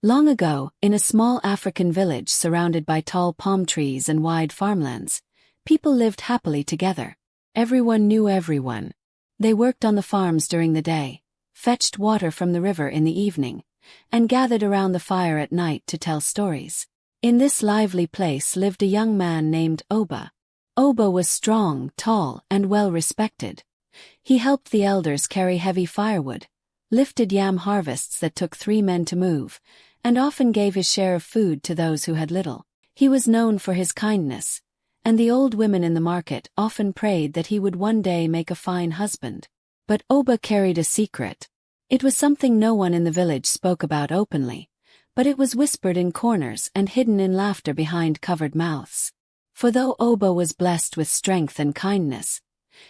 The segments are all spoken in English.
Long ago, in a small African village surrounded by tall palm trees and wide farmlands, people lived happily together. Everyone knew everyone. They worked on the farms during the day, fetched water from the river in the evening, and gathered around the fire at night to tell stories. In this lively place lived a young man named Oba. Oba was strong, tall, and well respected. He helped the elders carry heavy firewood, lifted yam harvests that took 3 men to move, and often gave his share of food to those who had little. He was known for his kindness, and the old women in the market often prayed that he would one day make a fine husband. But Oba carried a secret. It was something no one in the village spoke about openly, but it was whispered in corners and hidden in laughter behind covered mouths. For though Oba was blessed with strength and kindness,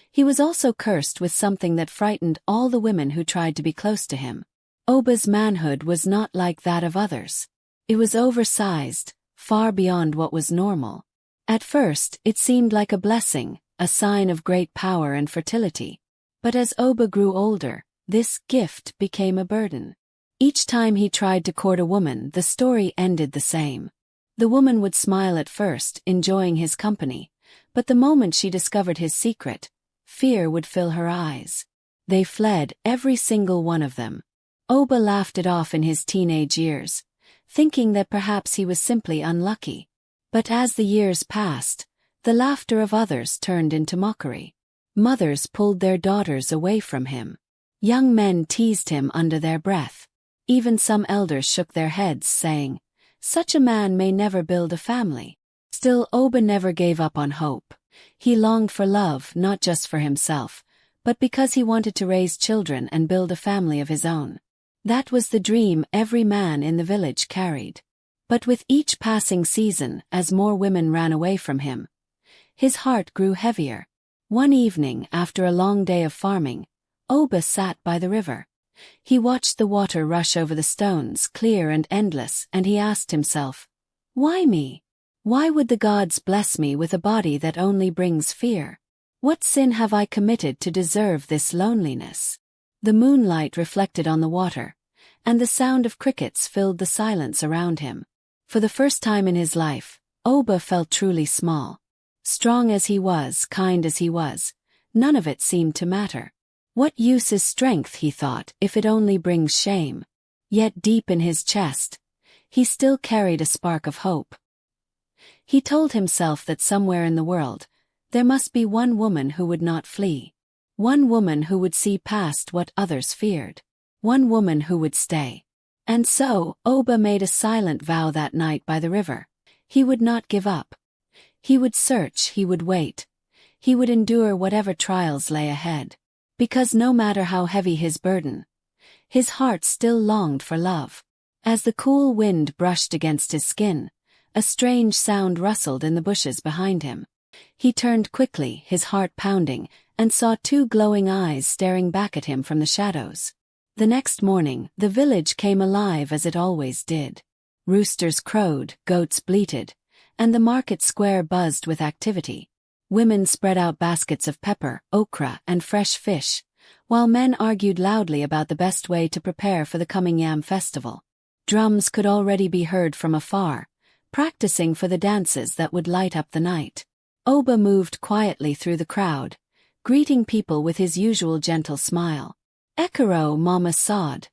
he was also cursed with something that frightened all the women who tried to be close to him. Oba's manhood was not like that of others. It was oversized, far beyond what was normal. At first, it seemed like a blessing, a sign of great power and fertility. But as Oba grew older, this gift became a burden. Each time he tried to court a woman, the story ended the same. The woman would smile at first, enjoying his company, but the moment she discovered his secret, fear would fill her eyes. They fled, every single one of them. Oba laughed it off in his teenage years, thinking that perhaps he was simply unlucky. But as the years passed, the laughter of others turned into mockery. Mothers pulled their daughters away from him. Young men teased him under their breath. Even some elders shook their heads, saying, "Such a man may never build a family." Still, Oba never gave up on hope. He longed for love, not just for himself, but because he wanted to raise children and build a family of his own. That was the dream every man in the village carried. But with each passing season, as more women ran away from him, his heart grew heavier. One evening, after a long day of farming, Oba sat by the river. He watched the water rush over the stones, clear and endless, and he asked himself, "Why me? Why would the gods bless me with a body that only brings fear? What sin have I committed to deserve this loneliness?" The moonlight reflected on the water, and the sound of crickets filled the silence around him. For the first time in his life, Oba felt truly small. Strong as he was, kind as he was, none of it seemed to matter. What use is strength, he thought, if it only brings shame? Yet deep in his chest, he still carried a spark of hope. He told himself that somewhere in the world, there must be one woman who would not flee. One woman who would see past what others feared. One woman who would stay. And so, Oba made a silent vow that night by the river. He would not give up. He would search, he would wait. He would endure whatever trials lay ahead. Because no matter how heavy his burden, his heart still longed for love. As the cool wind brushed against his skin, a strange sound rustled in the bushes behind him. He turned quickly, his heart pounding, and saw 2 glowing eyes staring back at him from the shadows. The next morning, the village came alive as it always did. Roosters crowed, goats bleated, and the market square buzzed with activity. Women spread out baskets of pepper, okra, and fresh fish, while men argued loudly about the best way to prepare for the coming yam festival. Drums could already be heard from afar, practicing for the dances that would light up the night. Oba moved quietly through the crowd, greeting people with his usual gentle smile. "Ekaro, Manh00d,"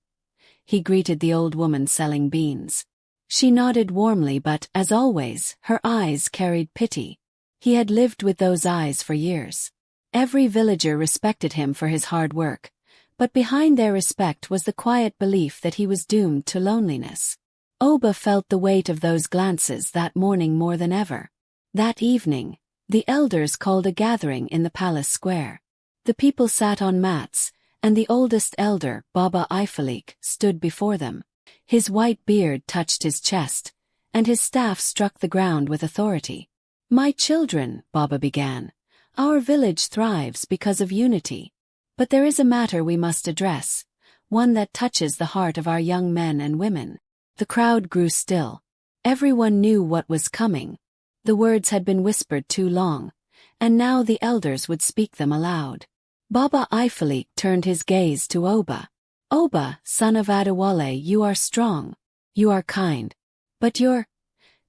he greeted the old woman selling beans. She nodded warmly, but, as always, her eyes carried pity. He had lived with those eyes for years. Every villager respected him for his hard work, but behind their respect was the quiet belief that he was doomed to loneliness. Oba felt the weight of those glances that morning more than ever. That evening, the elders called a gathering in the palace square. The people sat on mats, and the oldest elder, Baba Ifalik, stood before them. His white beard touched his chest, and his staff struck the ground with authority. "My children," Baba began, "our village thrives because of unity. But there is a matter we must address, one that touches the heart of our young men and women." The crowd grew still. Everyone knew what was coming. The words had been whispered too long, and now the elders would speak them aloud. Baba Ifalik turned his gaze to Oba. "Oba, son of Adewale, you are strong. You are kind. But your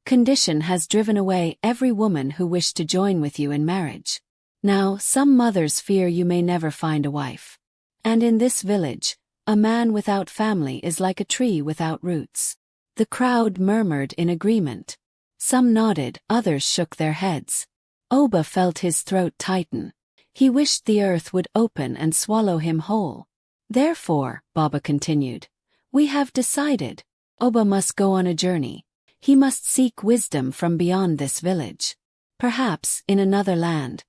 condition has driven away every woman who wished to join with you in marriage. Now, some mothers fear you may never find a wife. And in this village, a man without family is like a tree without roots. The crowd murmured in agreement. Some nodded, others shook their heads. Oba felt his throat tighten. He wished the earth would open and swallow him whole. Therefore, Baba continued, we have decided. Oba must go on a journey. He must seek wisdom from beyond this village. Perhaps, in another land,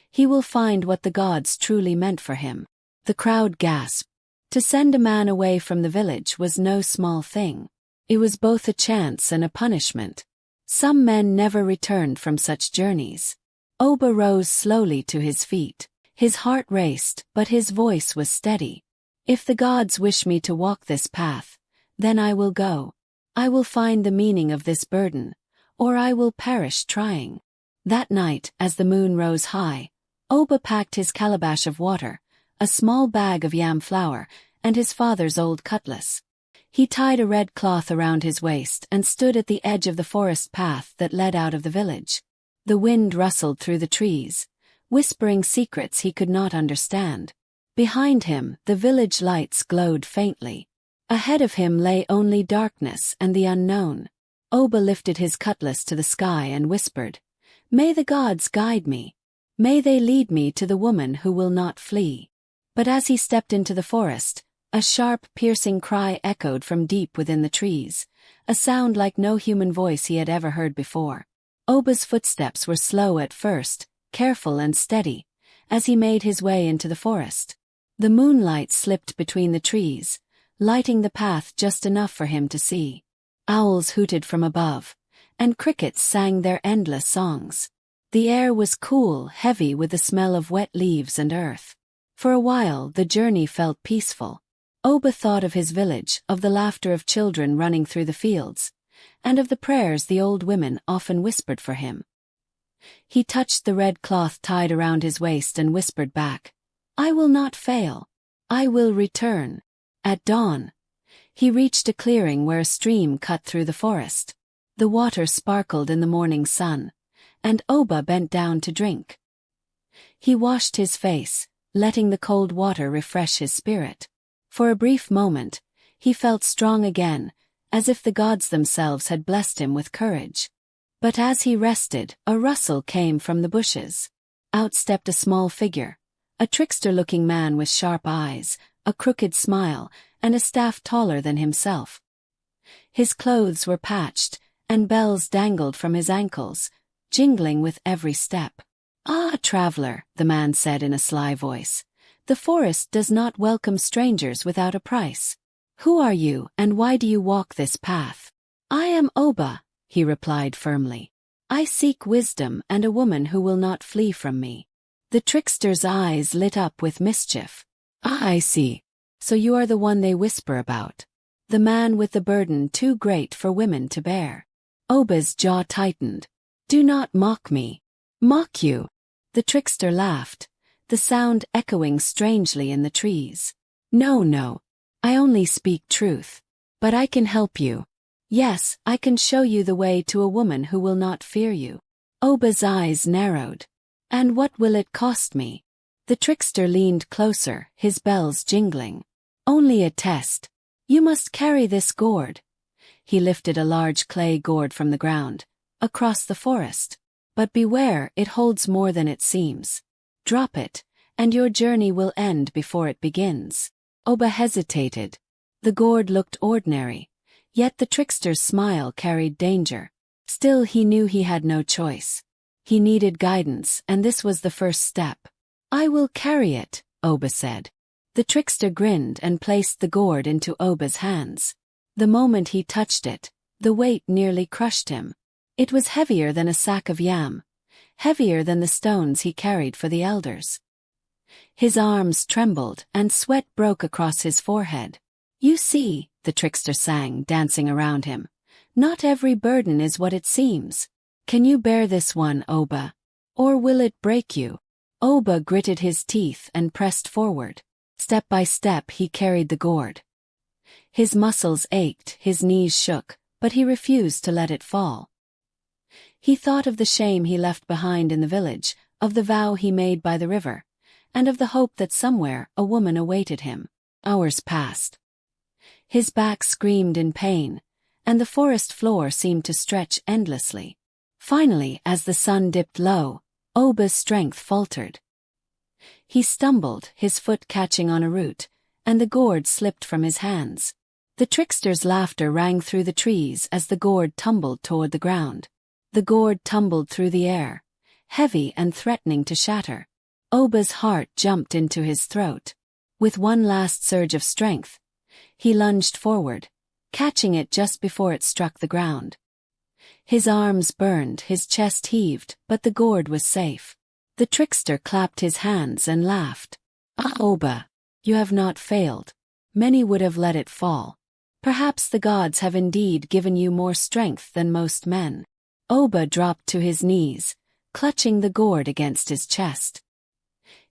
he will find what the gods truly meant for him. The crowd gasped. To send a man away from the village was no small thing. It was both a chance and a punishment. Some men never returned from such journeys. Oba rose slowly to his feet. His heart raced, but his voice was steady. If the gods wish me to walk this path, then I will go. I will find the meaning of this burden, or I will perish trying. That night, as the moon rose high, Oba packed his calabash of water, a small bag of yam flour, and his father's old cutlass. He tied a red cloth around his waist and stood at the edge of the forest path that led out of the village. The wind rustled through the trees, whispering secrets he could not understand. Behind him, the village lights glowed faintly. Ahead of him lay only darkness and the unknown. Oba lifted his cutlass to the sky and whispered, "May the gods guide me. May they lead me to the woman who will not flee." But as he stepped into the forest, a sharp, piercing cry echoed from deep within the trees, a sound like no human voice he had ever heard before. Oba's footsteps were slow at first, careful and steady, as he made his way into the forest. The moonlight slipped between the trees, lighting the path just enough for him to see. Owls hooted from above, and crickets sang their endless songs. The air was cool, heavy with the smell of wet leaves and earth. For a while the journey felt peaceful. Oba thought of his village, of the laughter of children running through the fields, and of the prayers the old women often whispered for him. He touched the red cloth tied around his waist and whispered back, "I will not fail. I will return." At dawn, he reached a clearing where a stream cut through the forest. The water sparkled in the morning sun, and Oba bent down to drink. He washed his face, letting the cold water refresh his spirit. For a brief moment, he felt strong again, as if the gods themselves had blessed him with courage. But as he rested, a rustle came from the bushes. Out stepped a small figure, a trickster-looking man with sharp eyes, a crooked smile, and a staff taller than himself. His clothes were patched, and bells dangled from his ankles, jingling with every step. "Ah, traveler," the man said in a sly voice, "the forest does not welcome strangers without a price. Who are you, and why do you walk this path?" "I am Oba," he replied firmly. "I seek wisdom and a woman who will not flee from me." The trickster's eyes lit up with mischief. "Ah, I see. So you are the one they whisper about. The man with the burden too great for women to bear." Oba's jaw tightened. "Do not mock me." "Mock you?" The trickster laughed, the sound echoing strangely in the trees. No, I only speak truth. But I can help you. Yes, I can show you the way to a woman who will not fear you." Oba's eyes narrowed. "And what will it cost me?" The trickster leaned closer, his bells jingling. "Only a test. You must carry this gourd." He lifted a large clay gourd from the ground, across the forest. "But beware, it holds more than it seems. Drop it, and your journey will end before it begins." Oba hesitated. The gourd looked ordinary, yet the trickster's smile carried danger. Still he knew he had no choice. He needed guidance, and this was the first step. "I will carry it," Oba said. The trickster grinned and placed the gourd into Oba's hands. The moment he touched it, the weight nearly crushed him. It was heavier than a sack of yam, heavier than the stones he carried for the elders. His arms trembled, and sweat broke across his forehead. "You see," the trickster sang, dancing around him, "not every burden is what it seems. Can you bear this one, Oba? Or will it break you?" Oba gritted his teeth and pressed forward. Step by step he carried the gourd. His muscles ached, his knees shook, but he refused to let it fall. He thought of the shame he left behind in the village, of the vow he made by the river, and of the hope that somewhere a woman awaited him. Hours passed. His back screamed in pain, and the forest floor seemed to stretch endlessly. Finally, as the sun dipped low, Oba's strength faltered. He stumbled, his foot catching on a root, and the gourd slipped from his hands. The trickster's laughter rang through the trees as the gourd tumbled toward the ground. The gourd tumbled through the air, heavy and threatening to shatter. Oba's heart jumped into his throat. With one last surge of strength, he lunged forward, catching it just before it struck the ground. His arms burned, his chest heaved, but the gourd was safe. The trickster clapped his hands and laughed. "Ah, Oba, you have not failed. Many would have let it fall. Perhaps the gods have indeed given you more strength than most men." Oba dropped to his knees, clutching the gourd against his chest.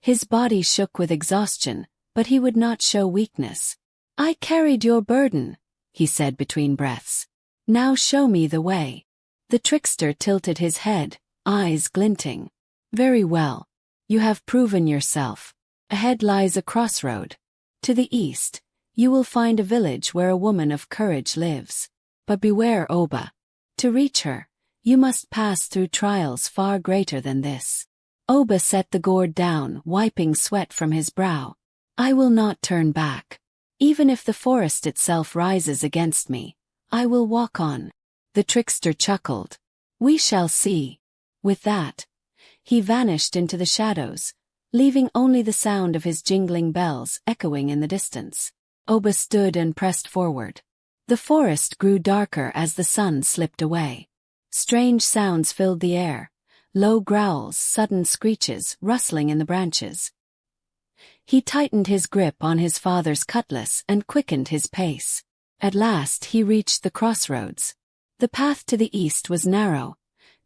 His body shook with exhaustion, but he would not show weakness. "I carried your burden," he said between breaths. "Now show me the way." The trickster tilted his head, eyes glinting. "Very well. You have proven yourself. Ahead lies a crossroad. To the east, you will find a village where a woman of courage lives. But beware, Oba. To reach her, you must pass through trials far greater than this." Oba set the gourd down, wiping sweat from his brow. "I will not turn back. Even if the forest itself rises against me, I will walk on." The trickster chuckled. "We shall see." With that, he vanished into the shadows, leaving only the sound of his jingling bells echoing in the distance. Oba stood and pressed forward. The forest grew darker as the sun slipped away. Strange sounds filled the air, low growls, sudden screeches, rustling in the branches. He tightened his grip on his father's cutlass and quickened his pace. At last he reached the crossroads. The path to the east was narrow,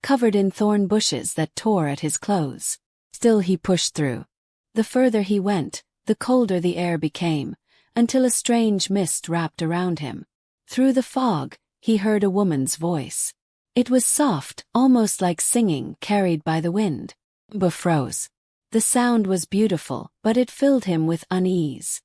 covered in thorn bushes that tore at his clothes. Still he pushed through. The further he went, the colder the air became, until a strange mist wrapped around him. Through the fog, he heard a woman's voice. It was soft, almost like singing carried by the wind. Oba froze. The sound was beautiful, but it filled him with unease.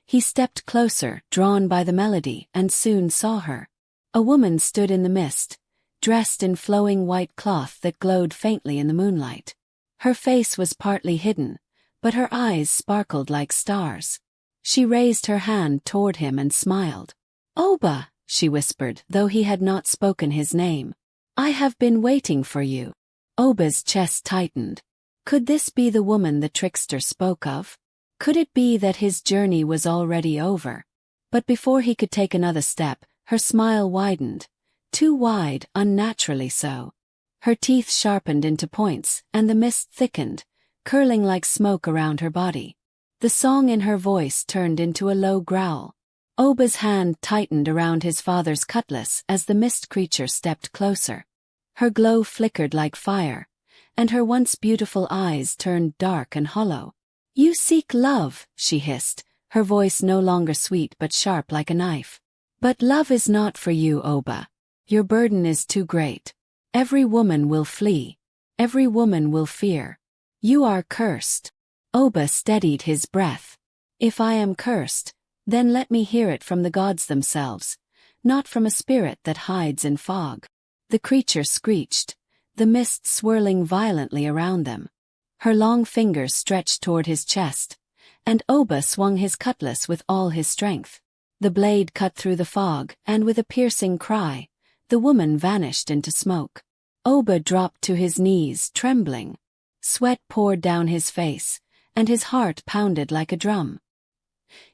He stepped closer, drawn by the melody, and soon saw her. A woman stood in the mist, dressed in flowing white cloth that glowed faintly in the moonlight. Her face was partly hidden, but her eyes sparkled like stars. She raised her hand toward him and smiled. "Oba," she whispered, though he had not spoken his name. "I have been waiting for you." Oba's chest tightened. Could this be the woman the trickster spoke of? Could it be that his journey was already over? But before he could take another step, her smile widened. Too wide, unnaturally so. Her teeth sharpened into points, and the mist thickened, curling like smoke around her body. The song in her voice turned into a low growl. Oba's hand tightened around his father's cutlass as the mist creature stepped closer. Her glow flickered like fire, and her once beautiful eyes turned dark and hollow. "You seek love," she hissed, her voice no longer sweet but sharp like a knife. "But love is not for you, Oba. Your burden is too great. Every woman will flee. Every woman will fear. You are cursed." Oba steadied his breath. "If I am cursed, then let me hear it from the gods themselves, not from a spirit that hides in fog." The creature screeched, the mist swirling violently around them. Her long fingers stretched toward his chest, and Oba swung his cutlass with all his strength. The blade cut through the fog, and with a piercing cry, the woman vanished into smoke. Oba dropped to his knees, trembling. Sweat poured down his face, and his heart pounded like a drum.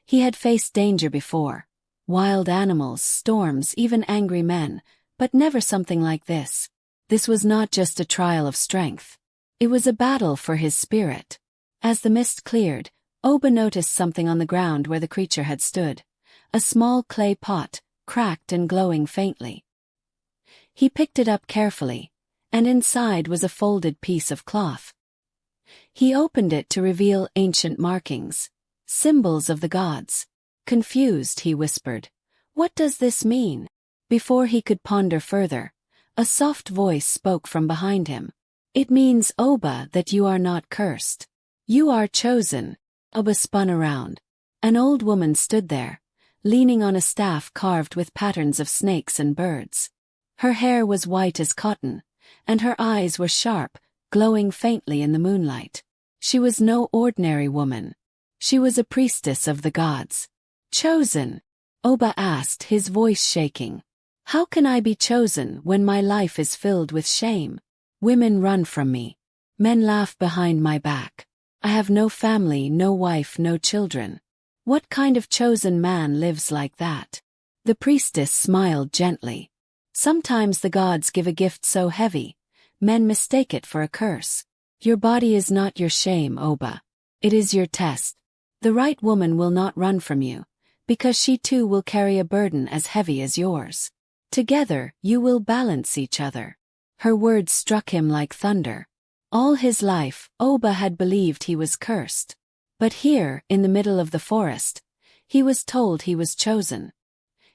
He had faced danger before, wild animals, storms, even angry men, but never something like this. This was not just a trial of strength. It was a battle for his spirit. As the mist cleared, Oba noticed something on the ground where the creature had stood. A small clay pot, cracked and glowing faintly. He picked it up carefully, and inside was a folded piece of cloth. He opened it to reveal ancient markings, symbols of the gods. Confused, he whispered, "What does this mean?" Before he could ponder further, a soft voice spoke from behind him. "It means, Oba, that you are not cursed. You are chosen." Oba spun around. An old woman stood there, leaning on a staff carved with patterns of snakes and birds. Her hair was white as cotton, and her eyes were sharp, glowing faintly in the moonlight. She was no ordinary woman. She was a priestess of the gods. "Chosen?" Oba asked, his voice shaking. "How can I be chosen when my life is filled with shame? Women run from me. Men laugh behind my back. I have no family, no wife, no children. What kind of chosen man lives like that?" The priestess smiled gently. "Sometimes the gods give a gift so heavy, men mistake it for a curse. Your body is not your shame, Oba. It is your test. The right woman will not run from you, because she too will carry a burden as heavy as yours. Together, you will balance each other." Her words struck him like thunder. All his life, Oba had believed he was cursed. But here, in the middle of the forest, he was told he was chosen.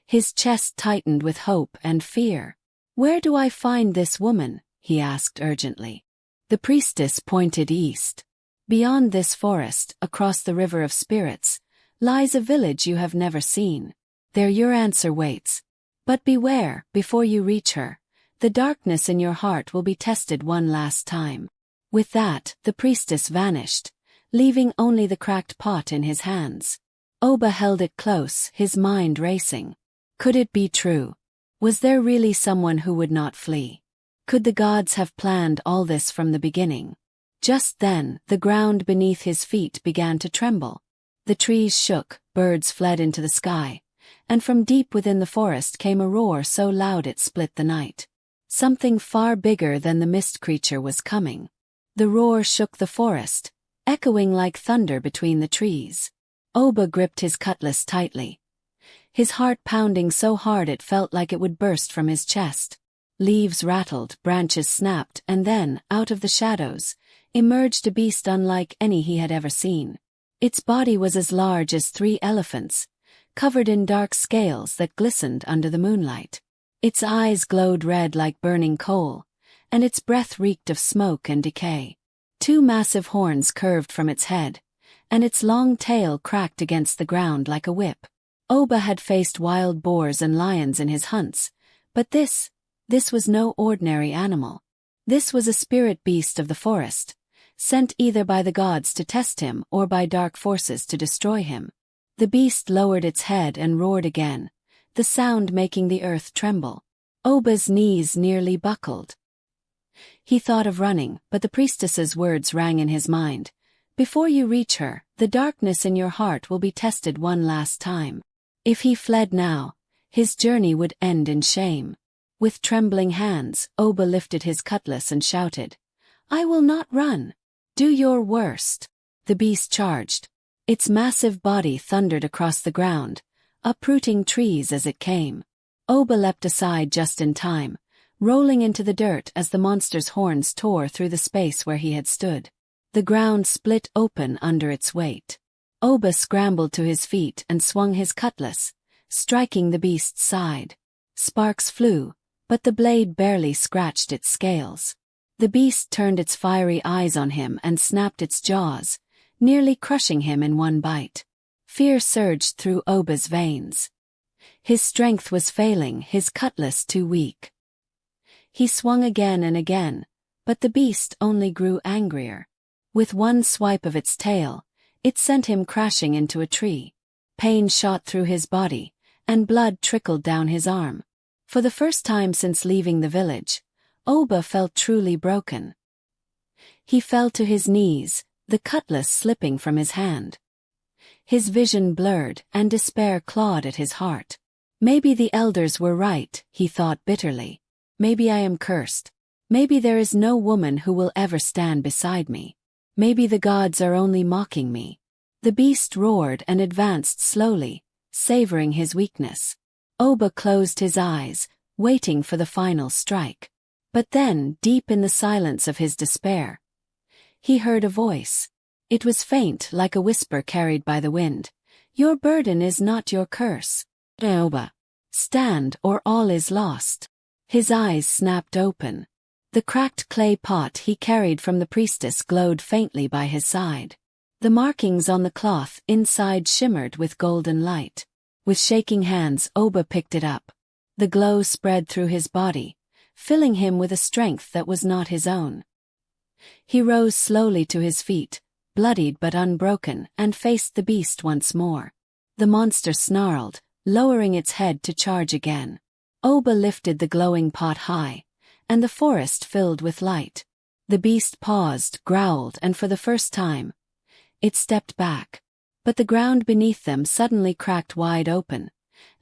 His chest tightened with hope and fear. "Where do I find this woman?" he asked urgently. The priestess pointed east. "Beyond this forest, across the river of spirits, lies a village you have never seen. There your answer waits. But beware, before you reach her, the darkness in your heart will be tested one last time." With that, the priestess vanished, leaving only the cracked pot in his hands. Oba held it close, his mind racing. Could it be true? Was there really someone who would not flee? Could the gods have planned all this from the beginning? Just then, the ground beneath his feet began to tremble. The trees shook, birds fled into the sky, and from deep within the forest came a roar so loud it split the night. Something far bigger than the mist creature was coming. The roar shook the forest, echoing like thunder between the trees. Oba gripped his cutlass tightly, his heart pounding so hard it felt like it would burst from his chest. Leaves rattled, branches snapped, and then, out of the shadows, emerged a beast unlike any he had ever seen. Its body was as large as 3 elephants, covered in dark scales that glistened under the moonlight. Its eyes glowed red like burning coal, and its breath reeked of smoke and decay. 2 massive horns curved from its head, and its long tail cracked against the ground like a whip. Oba had faced wild boars and lions in his hunts, but this was no ordinary animal. This was a spirit beast of the forest, sent either by the gods to test him or by dark forces to destroy him. The beast lowered its head and roared again, the sound making the earth tremble. Oba's knees nearly buckled. He thought of running, but the priestess's words rang in his mind. "Before you reach her, the darkness in your heart will be tested one last time." If he fled now, his journey would end in shame. With trembling hands, Oba lifted his cutlass and shouted, "I will not run. Do your worst." The beast charged. Its massive body thundered across the ground, uprooting trees as it came. Oba leapt aside just in time, rolling into the dirt as the monster's horns tore through the space where he had stood. The ground split open under its weight. Oba scrambled to his feet and swung his cutlass, striking the beast's side. Sparks flew, but the blade barely scratched its scales. The beast turned its fiery eyes on him and snapped its jaws, nearly crushing him in one bite. Fear surged through Oba's veins. His strength was failing, his cutlass too weak. He swung again and again, but the beast only grew angrier. With one swipe of its tail, it sent him crashing into a tree. Pain shot through his body, and blood trickled down his arm. For the first time since leaving the village, Oba felt truly broken. He fell to his knees, the cutlass slipping from his hand. His vision blurred, and despair clawed at his heart. Maybe the elders were right, he thought bitterly. Maybe I am cursed. Maybe there is no woman who will ever stand beside me. Maybe the gods are only mocking me. The beast roared and advanced slowly, savoring his weakness. Oba closed his eyes, waiting for the final strike. But then, deep in the silence of his despair, he heard a voice. It was faint, like a whisper carried by the wind. "Your burden is not your curse, Oba. Stand, or all is lost. His eyes snapped open. The cracked clay pot he carried from the priestess glowed faintly by his side. The markings on the cloth inside shimmered with golden light. With shaking hands, Oba picked it up. The glow spread through his body, filling him with a strength that was not his own. He rose slowly to his feet, bloodied but unbroken, and faced the beast once more. The monster snarled, lowering its head to charge again. Oba lifted the glowing pot high, and the forest filled with light. The beast paused, growled, and for the first time, it stepped back. But the ground beneath them suddenly cracked wide open,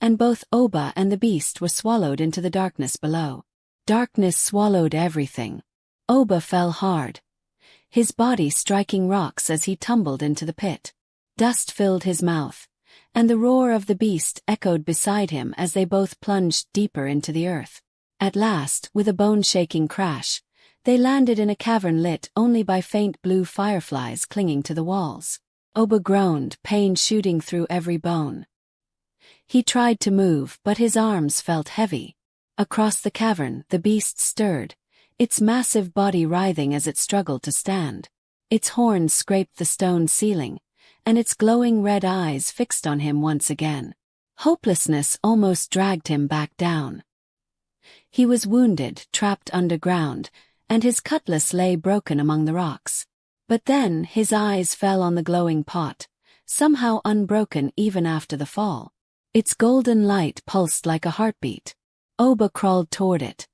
and both Oba and the beast were swallowed into the darkness below. Darkness swallowed everything. Oba fell hard, his body striking rocks as he tumbled into the pit. Dust filled his mouth, and the roar of the beast echoed beside him as they both plunged deeper into the earth. At last, with a bone-shaking crash, they landed in a cavern lit only by faint blue fireflies clinging to the walls. Oba groaned, pain shooting through every bone. He tried to move, but his arms felt heavy. Across the cavern, the beast stirred, its massive body writhing as it struggled to stand. Its horns scraped the stone ceiling, and its glowing red eyes fixed on him once again. Hopelessness almost dragged him back down. He was wounded, trapped underground, and his cutlass lay broken among the rocks. But then his eyes fell on the glowing pot, somehow unbroken even after the fall. Its golden light pulsed like a heartbeat. Oba crawled toward it,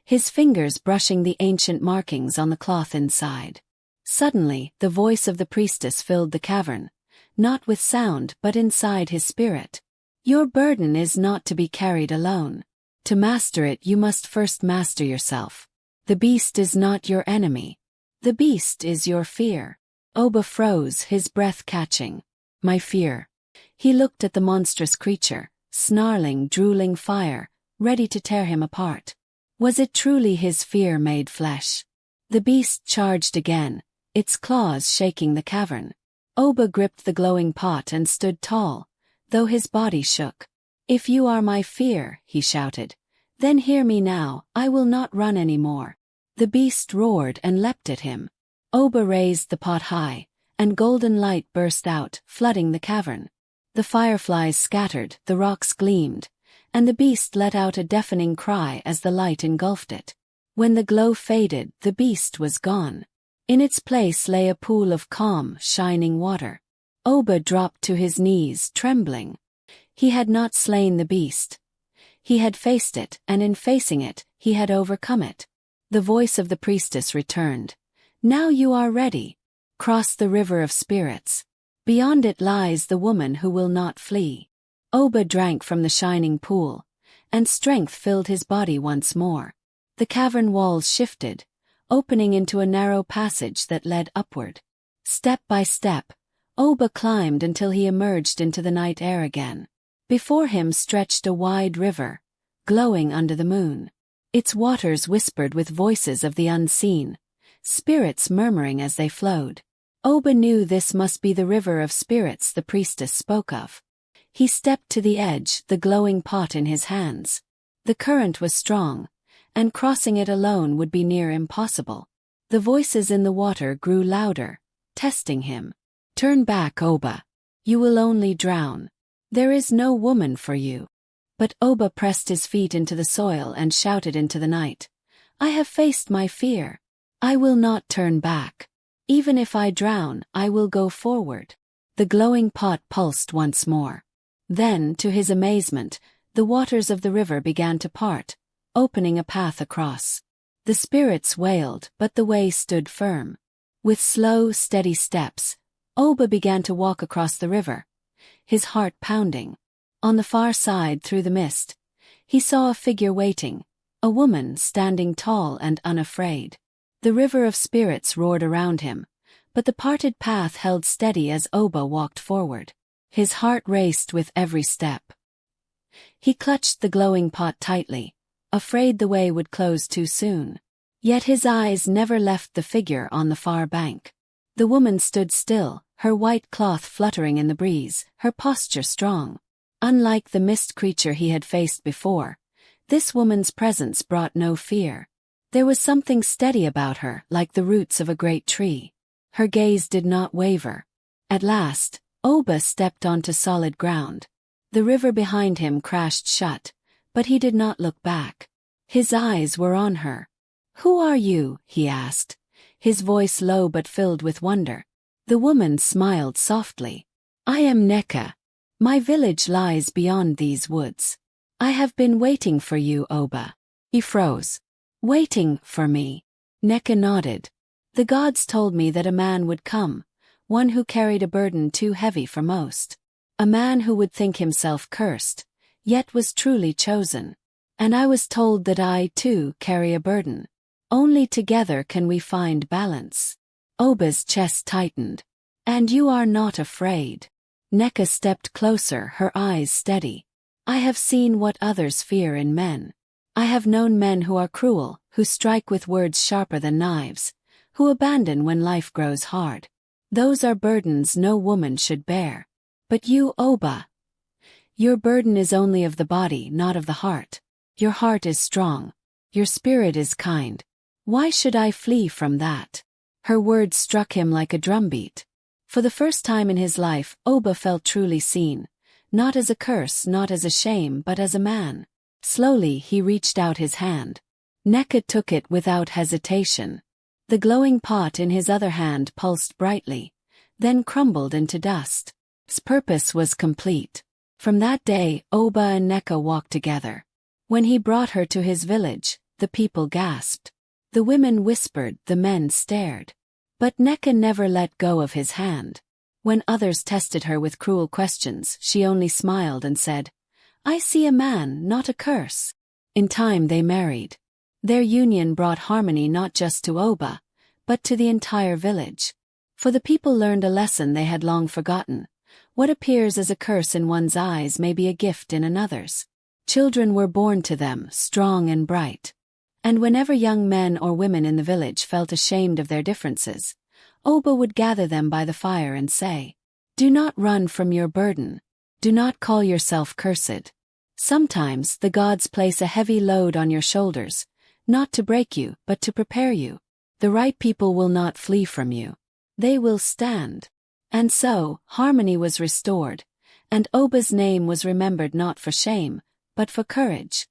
his fingers brushing the ancient markings on the cloth inside. Suddenly, the voice of the priestess filled the cavern, not with sound but inside his spirit. Your burden is not to be carried alone. To master it, you must first master yourself. The beast is not your enemy. The beast is your fear. Oba froze, his breath catching. My fear. He looked at the monstrous creature, snarling, drooling fire, ready to tear him apart. Was it truly his fear made flesh? The beast charged again, its claws shaking the cavern. Oba gripped the glowing pot and stood tall, though his body shook. If you are my fear, he shouted, then hear me now, I will not run any more. The beast roared and leapt at him. Oba raised the pot high, and golden light burst out, flooding the cavern. The fireflies scattered, the rocks gleamed, and the beast let out a deafening cry as the light engulfed it. When the glow faded, the beast was gone. In its place lay a pool of calm, shining water. Oba dropped to his knees, trembling. He had not slain the beast. He had faced it, and in facing it, he had overcome it. The voice of the priestess returned. Now you are ready. Cross the river of spirits. Beyond it lies the woman who will not flee. Oba drank from the shining pool, and strength filled his body once more. The cavern walls shifted, opening into a narrow passage that led upward. Step by step, Oba climbed until he emerged into the night air again. Before him stretched a wide river, glowing under the moon. Its waters whispered with voices of the unseen, spirits murmuring as they flowed. Oba knew this must be the river of spirits the priestess spoke of. He stepped to the edge, the glowing pot in his hands. The current was strong, and crossing it alone would be near impossible. The voices in the water grew louder, testing him. Turn back, Oba. You will only drown. There is no woman for you. But Oba pressed his feet into the soil and shouted into the night. I have faced my fear. I will not turn back. Even if I drown, I will go forward. The glowing pot pulsed once more. Then, to his amazement, the waters of the river began to part, opening a path across. The spirits wailed, but the way stood firm. With slow, steady steps, Oba began to walk across the river, his heart pounding. On the far side, through the mist, he saw a figure waiting, a woman standing tall and unafraid. The river of spirits roared around him, but the parted path held steady as Oba walked forward. His heart raced with every step. He clutched the glowing pot tightly, afraid the way would close too soon. Yet his eyes never left the figure on the far bank. The woman stood still, her white cloth fluttering in the breeze, her posture strong. Unlike the mist creature he had faced before, this woman's presence brought no fear. There was something steady about her, like the roots of a great tree. Her gaze did not waver. At last, Oba stepped onto solid ground. The river behind him crashed shut, but he did not look back. His eyes were on her. "Who are you?" he asked, his voice low but filled with wonder. The woman smiled softly. "I am Neka. My village lies beyond these woods. I have been waiting for you, Oba." He froze. "Waiting for me?" Neka nodded. "The gods told me that a man would come, one who carried a burden too heavy for most. A man who would think himself cursed, yet was truly chosen. And I was told that I, too, carry a burden. Only together can we find balance." Oba's chest tightened. "And you are not afraid?" Neka stepped closer, her eyes steady. "I have seen what others fear in men. I have known men who are cruel, who strike with words sharper than knives, who abandon when life grows hard. Those are burdens no woman should bear. But you, Oba, your burden is only of the body, not of the heart. Your heart is strong. Your spirit is kind. Why should I flee from that?" Her words struck him like a drumbeat. For the first time in his life, Oba felt truly seen, not as a curse, not as a shame, but as a man. Slowly he reached out his hand. Neka took it without hesitation. The glowing pot in his other hand pulsed brightly, then crumbled into dust. His purpose was complete. From that day, Oba and Neka walked together. When he brought her to his village, the people gasped. The women whispered, the men stared. But Neka never let go of his hand. When others tested her with cruel questions, she only smiled and said, "I see a man, not a curse." In time they married. Their union brought harmony not just to Oba, but to the entire village. For the people learned a lesson they had long forgotten. What appears as a curse in one's eyes may be a gift in another's. Children were born to them, strong and bright. And whenever young men or women in the village felt ashamed of their differences, Oba would gather them by the fire and say, "Do not run from your burden. Do not call yourself cursed. Sometimes the gods place a heavy load on your shoulders, not to break you, but to prepare you. The right people will not flee from you. They will stand." And so, harmony was restored, and Oba's name was remembered not for shame, but for courage.